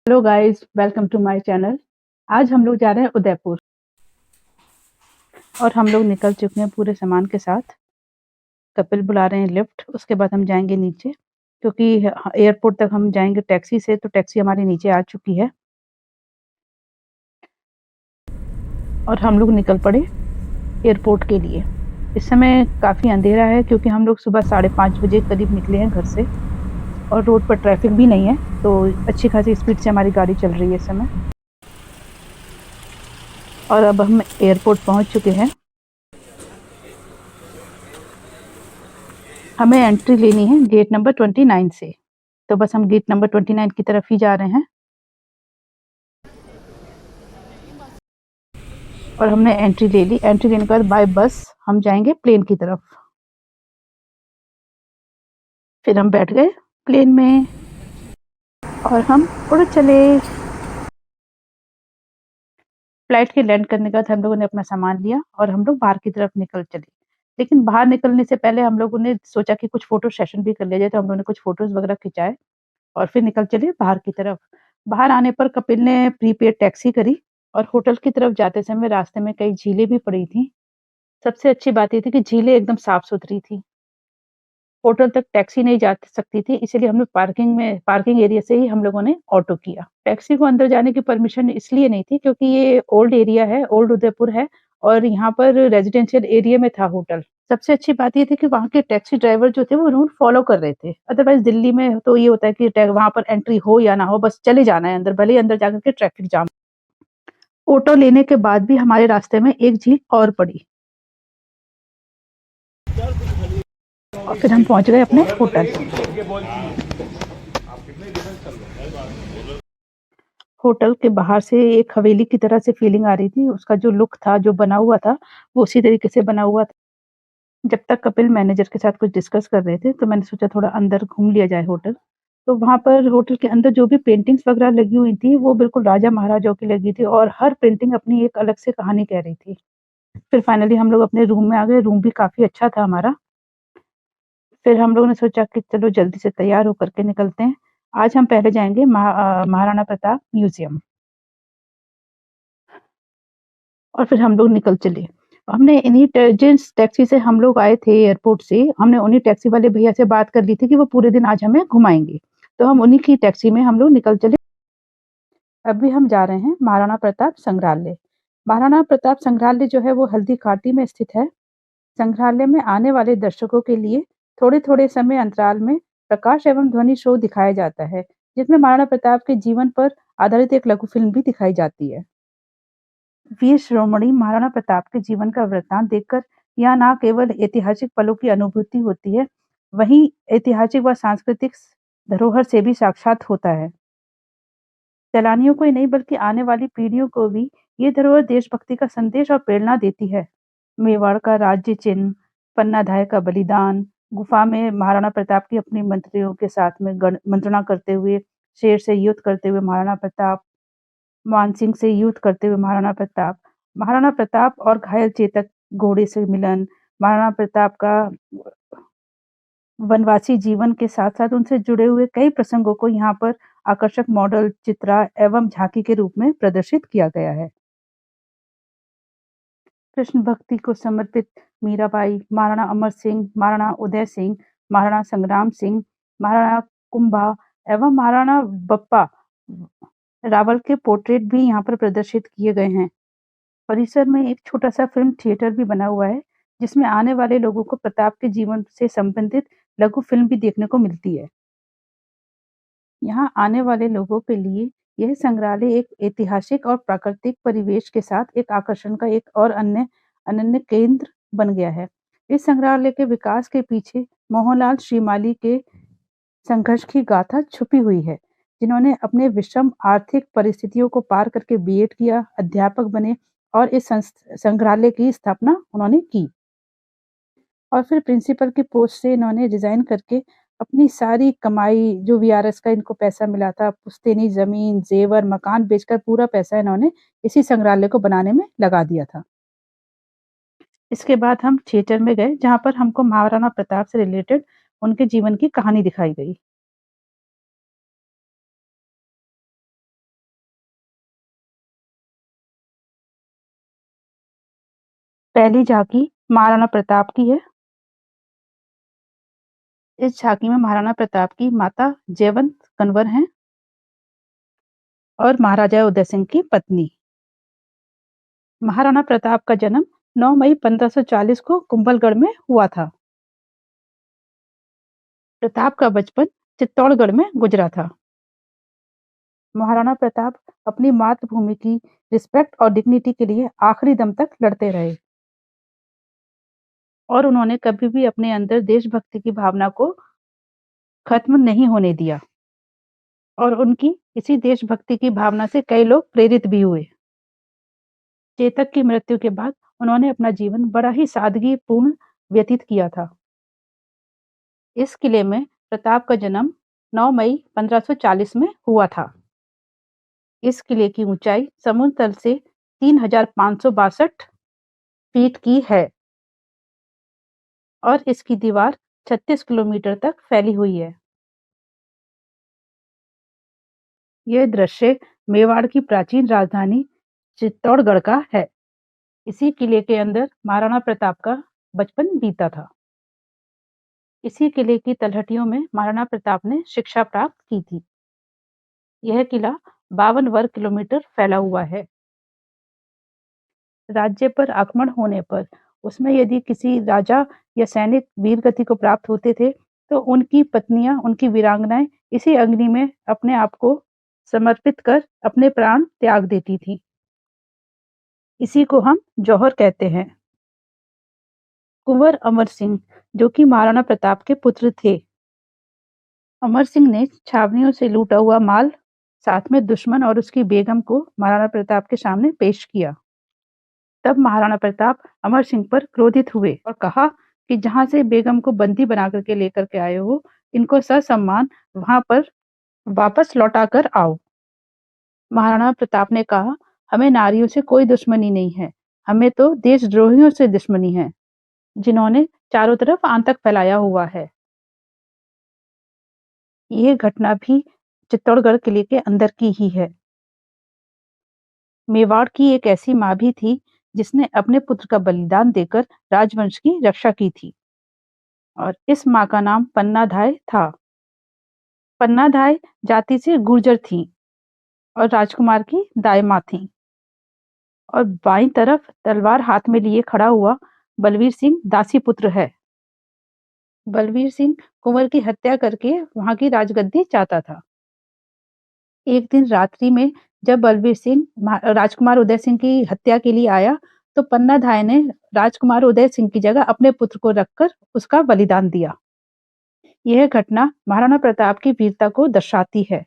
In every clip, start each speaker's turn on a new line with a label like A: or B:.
A: Hello guys, welcome to my channel. आज हम लोग जा रहे हैं उदयपुर और हम लोग निकल चुके हैं पूरे सामान के साथ। कपिल बुला रहे हैं लिफ्ट, उसके बाद हम जाएंगे नीचे क्योंकि एयरपोर्ट तक हम जाएंगे टैक्सी से, तो टैक्सी हमारी नीचे आ चुकी है और हम लोग निकल पड़े एयरपोर्ट के लिए। इस समय काफ़ी अंधेरा है क्योंकि हम लोग सुबह 5:30 बजे करीब निकले हैं घर से और रोड पर ट्रैफिक भी नहीं है, तो अच्छी खासी स्पीड से हमारी गाड़ी चल रही है इस समय। और अब हम एयरपोर्ट पहुंच चुके हैं। हमें एंट्री लेनी है गेट नंबर 29 से, तो बस हम गेट नंबर 29 की तरफ ही जा रहे हैं। और हमने एंट्री ले ली। एंट्री लेने के बाद बाय बस हम जाएंगे प्लेन की तरफ। फिर हम बैठ गए प्लेन में और हम उड़ चले। फ्लाइट के लैंड करने के बाद हम लोगों ने अपना सामान लिया और हम लोग बाहर की तरफ निकल चले। लेकिन बाहर निकलने से पहले हम लोगों ने सोचा कि कुछ फोटो सेशन भी कर लिया जाए, तो हम लोगों ने कुछ फोटोज वगैरह खिंचाए और फिर निकल चले बाहर की तरफ। बाहर आने पर कपिल ने प्रीपेड टैक्सी करी और होटल की तरफ जाते समय रास्ते में कई झीलें भी पड़ी थी। सबसे अच्छी बात ये थी कि झीलें एकदम साफ-सुथरी थी। होटल तक टैक्सी नहीं जा सकती थी, इसीलिए हमने पार्किंग एरिया से ही हम लोगों ने ऑटो किया। टैक्सी को अंदर जाने की परमिशन इसलिए नहीं थी क्योंकि ये ओल्ड एरिया है, ओल्ड उदयपुर है और यहाँ पर रेजिडेंशियल एरिया में था होटल। सबसे अच्छी बात ये थी कि वहाँ के टैक्सी ड्राइवर जो थे वो रूल फॉलो कर रहे थे। अदरवाइज़ दिल्ली में तो ये होता है कि ट वहाँ पर एंट्री हो या ना हो, बस चले जाना है अंदर, भले ही अंदर जाकर के ट्रैफिक जाम। ऑटो लेने के बाद भी हमारे रास्ते में एक झील और पड़ी और फिर हम पहुँच गए अपने होटल। होटल के बाहर से एक हवेली की तरह से फीलिंग आ रही थी। उसका जो लुक था, जो बना हुआ था, वो उसी तरीके से बना हुआ था। जब तक कपिल मैनेजर के साथ कुछ डिस्कस कर रहे थे, तो मैंने सोचा थोड़ा अंदर घूम लिया जाए होटल। तो वहाँ पर होटल के अंदर जो भी पेंटिंग्स वगैरह लगी हुई थी, वो बिल्कुल राजा-महाराजाओं की लगी थी और हर पेंटिंग अपनी एक अलग से कहानी कह रही थी। फिर फाइनली हम लोग अपने रूम में आ गए। रूम भी काफ़ी अच्छा था हमारा। फिर हम लोगों ने सोचा कि चलो जल्दी से तैयार होकर के निकलते हैं। आज हम पहले जाएँगे महाराणा प्रताप म्यूज़ियम। और फिर हम लोग निकल चले। हमने इन्हीं जिस टैक्सी से हम लोग आए थे एयरपोर्ट से, हमने उन्हीं टैक्सी वाले भैया से बात कर ली थी कि वो पूरे दिन आज हमें घुमाएँगे। तो हम उन्हीं की टैक्सी में हम लोग निकल चले। अभी हम जा रहे हैं महाराणा प्रताप संग्रहालय। महाराणा प्रताप संग्रहालय जो है वो हल्दी घाटी में स्थित है। संग्रहालय में आने वाले दर्शकों के लिए थोड़े-थोड़े समय अंतराल में प्रकाश एवं ध्वनि शो दिखाया जाता है, जिसमें महाराणा प्रताप के जीवन पर आधारित एक लघु फ़िल्म भी दिखाई जाती है। वीर शिरोमणि महाराणा प्रताप के जीवन का वृत्तांत देखकर यहाँ न केवल ऐतिहासिक पलों की अनुभूति होती है, वहीं ऐतिहासिक व सांस्कृतिक धरोहर से भी साक्षात होता है। सैलानियों को ही नहीं बल्कि आने वाली पीढ़ियों को भी ये धरोहर देशभक्ति का संदेश और प्रेरणा देती है। मेवाड़ का राज्य चिन्ह, पन्नाधाय का बलिदान, गुफा में महाराणा प्रताप की अपने मंत्रियों के साथ में मंत्रणा करते हुए, शेर से युद्ध करते हुए महाराणा प्रताप, मानसिंह से युद्ध करते हुए महाराणा प्रताप और घायल चेतक घोड़े से मिलन, महाराणा प्रताप का वनवासी जीवन के साथ-साथ उनसे जुड़े हुए कई प्रसंगों को यहाँ पर आकर्षक मॉडल, चित्रा एवं झांकी के रूप में प्रदर्शित किया गया है। कृष्ण भक्ति को समर्पित मीराबाई, महाराणा अमर सिंह, महाराणा उदय सिंह, महाराणा संग्राम सिंह, महाराणा कुंभा एवं महाराणा बप्पा रावल के पोर्ट्रेट भी यहाँ पर प्रदर्शित किए गए हैं। परिसर में एक छोटा-सा फ़िल्म थिएटर भी बना हुआ है, जिसमें आने वाले लोगों को प्रताप के जीवन से संबंधित लघु फ़िल्म भी देखने को मिलती है। यहाँ आने वाले लोगों के लिए यह संग्रहालय एक ऐतिहासिक और प्राकृतिक परिवेश के साथ एक आकर्षण का एक और अनन्य केंद्र बन गया है। इस संग्रहालय के विकास के पीछे मोहनलाल श्रीमाली के संघर्ष की गाथा छुपी हुई है, जिन्होंने अपने विषम आर्थिक परिस्थितियों को पार करके बीएड किया, अध्यापक बने और इस संग्रहालय की स्थापना उन्होंने की। और फिर प्रिंसिपल की पोस्ट से इन्होंने रिज़ाइन करके अपनी सारी कमाई, जो वीआरएस का इनको पैसा मिला था, पुश्तैनी ज़मीन, ज़ेवर, मकान बेचकर पूरा पैसा इन्होंने इसी संग्रहालय को बनाने में लगा दिया था। इसके बाद हम थिएटर में गए, जहाँ पर हमको महाराणा प्रताप से रिलेटेड उनके जीवन की कहानी दिखाई गई। पहली झांकी महाराणा प्रताप की है। इस झांकी में महाराणा प्रताप की माता जयवंत कन्वर हैं और महाराजा उदय सिंह की पत्नी। महाराणा प्रताप का जन्म 9 मई 1540 को कुंभलगढ़ में हुआ था। प्रताप का बचपन चित्तौड़गढ़ में गुजरा था। महाराणा प्रताप अपनी मातृभूमि की रिस्पेक्ट और डिग्निटी के लिए आखिरी दम तक लड़ते रहे और उन्होंने कभी भी अपने अंदर देशभक्ति की भावना को खत्म नहीं होने दिया और उनकी इसी देशभक्ति की भावना से कई लोग प्रेरित भी हुए। चेतक की मृत्यु के बाद उन्होंने अपना जीवन बड़ा ही सादगीपूर्ण व्यतीत किया था। इस किले में प्रताप का जन्म 9 मई 1540 में हुआ था। इस किले की ऊंचाई समुद्र तल से 3562 फीट की है और इसकी दीवार 36 किलोमीटर तक फैली हुई है। यह दृश्य मेवाड़ की प्राचीन राजधानी चित्तौड़गढ़ का है। इसी किले के अंदर महाराणा प्रताप का बचपन बीता था। इसी किले की तलहटियों में महाराणा प्रताप ने शिक्षा प्राप्त की थी। यह किला 52 वर्ग किलोमीटर फैला हुआ है। राज्य पर आक्रमण होने पर उसमें यदि किसी राजा या सैनिक वीर गति को प्राप्त होते थे तो उनकी पत्नियां, उनकी वीरांगनाएं इसी अग्नि में अपने आप को समर्पित कर अपने प्राण त्याग देती थी। इसी को हम जौहर कहते हैं। कुंवर अमर सिंह जो कि महाराणा प्रताप के पुत्र थे। अमर सिंह ने छावनियों से लूटा हुआ माल साथ में दुश्मन और उसकी बेगम को महाराणा प्रताप के सामने पेश किया। तब महाराणा प्रताप अमर सिंह पर क्रोधित हुए और कहा कि जहां से बेगम को बंदी बना करके लेकर के आए हो, इनको ससम्मान वहां पर वापस लौटा कर आओ। महाराणा प्रताप ने कहा, हमें नारियों से कोई दुश्मनी नहीं है, हमें तो देशद्रोहियों से दुश्मनी है जिन्होंने चारों तरफ आतंक फैलाया हुआ है। यह घटना भी चित्तौड़गढ़ किले के अंदर की ही है। मेवाड़ की एक ऐसी माँ भी थी जिसने अपने पुत्र का बलिदान देकर राजवंश की रक्षा की थी और इस माँ का नाम पन्नाधाय था। पन्नाधाय जाति से गुर्जर थी और राजकुमार की दाई माँ थी और बाईं तरफ तलवार हाथ में लिए खड़ा हुआ बलवीर सिंह दासी पुत्र है। बलवीर सिंह कुंवर की हत्या करके वहां की राजगद्दी चाहता था। एक दिन रात्रि में जब बलवीर सिंह राजकुमार उदय सिंह की हत्या के लिए आया तो पन्नाधाय ने राजकुमार उदय सिंह की जगह अपने पुत्र को रखकर उसका बलिदान दिया। यह घटना महाराणा प्रताप की वीरता को दर्शाती है।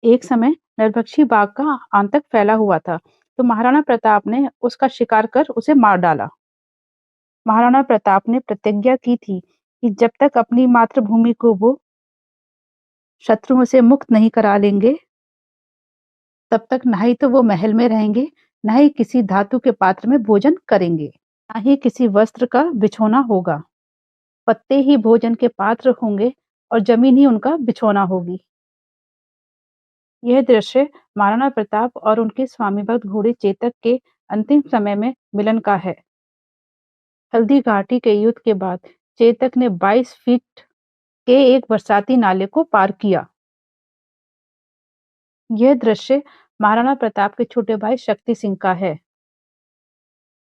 A: एक समय नरभक्षी बाघ का आतंक फैला हुआ था तो महाराणा प्रताप ने उसका शिकार कर उसे मार डाला। महाराणा प्रताप ने प्रतिज्ञा की थी कि जब तक अपनी मातृभूमि को वो शत्रुओं से मुक्त नहीं करा लेंगे तब तक ना ही तो वो महल में रहेंगे, ना ही किसी धातु के पात्र में भोजन करेंगे, ना ही किसी वस्त्र का बिछोना होगा। पत्ते ही भोजन के पात्र होंगे और जमीन ही उनका बिछोना होगी। यह दृश्य महाराणा प्रताप और उनके स्वामी भक्त घोड़े चेतक के अंतिम समय में मिलन का है। हल्दी घाटी के युद्ध के बाद चेतक ने 22 फीट के एक बरसाती नाले को पार किया। यह दृश्य महाराणा प्रताप के छोटे भाई शक्ति सिंह का है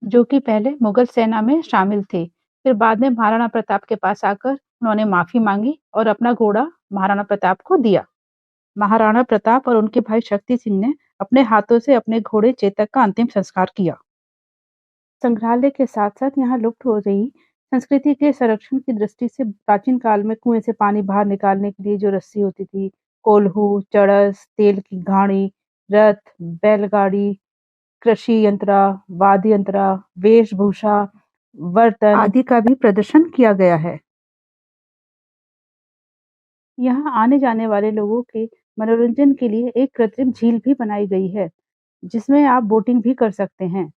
A: जो कि पहले मुगल सेना में शामिल थे। फिर बाद में महाराणा प्रताप के पास आकर उन्होंने माफी मांगी और अपना घोड़ा महाराणा प्रताप को दिया। महाराणा प्रताप और उनके भाई शक्ति सिंह ने अपने हाथों से अपने घोड़े चेतक का अंतिम संस्कार किया। संग्रहालय के साथ साथ यहाँ लुप्त हो रही संस्कृति के संरक्षण की दृष्टि से प्राचीन काल में कुएं से पानी बाहर निकालने के लिए जो रस्सी होती थी, कोल्हू, चड़स, तेल की घाणी, रथ, बैलगाड़ी, कृषि यंत्रा, वाद्य यंत्रा, वेशभूषा, बर्तन आदि का भी प्रदर्शन किया गया है। यहाँ आने जाने वाले लोगों के मनोरंजन के लिए एक कृत्रिम झील भी बनाई गई है जिसमें आप बोटिंग भी कर सकते हैं।